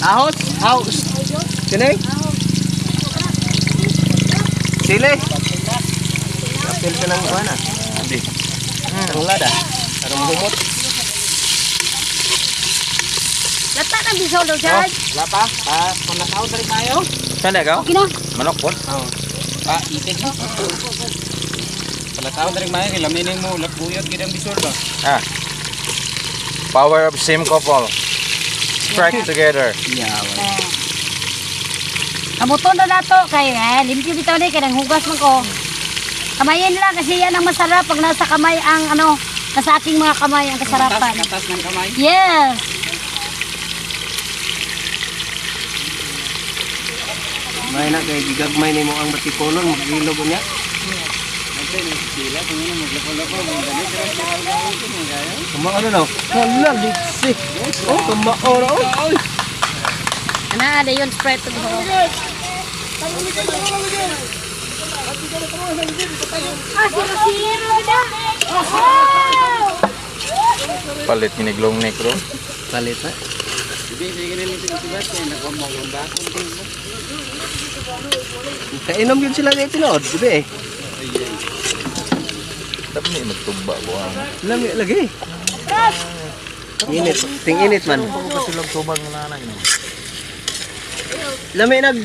Ahos? Ahos. Kini? Sili. Kapil ka ng kuha na. Hindi. Ang lada. Para mahumot. Lata ng bisol daw, Chad. Lapa. Panakaw dari tayo. Saan na ikaw? Okay na. Manok po? Oo. Itik. Panakaw dari tayo. Kilaminin mo. Lapuyot kitang bisol ba? Ah. Power of same couple. Strike together. Yeah. Kamuton na nato kay limpyo bitaw ni kanang hugas man ko. Kamayin lang kasi yan ang masarap pag nasa kamay ang nasa ating mga kamay ang kasarapan. Katas ng kamay. Yes. May na kay gigagmay nimo ang batikonon magilog niya. Kumang ano no? Hala, liksi. Oh, kumao na oh. Ana ada yon spread to ho. Palit ni Glong Negro. Palit na. Kainom yun sila ngayon tinood, di ba eh? Tapi ni magtuba ko ang. Lami lagi. Init, ting init man. Kasi lang tubag na nanay. Lami nag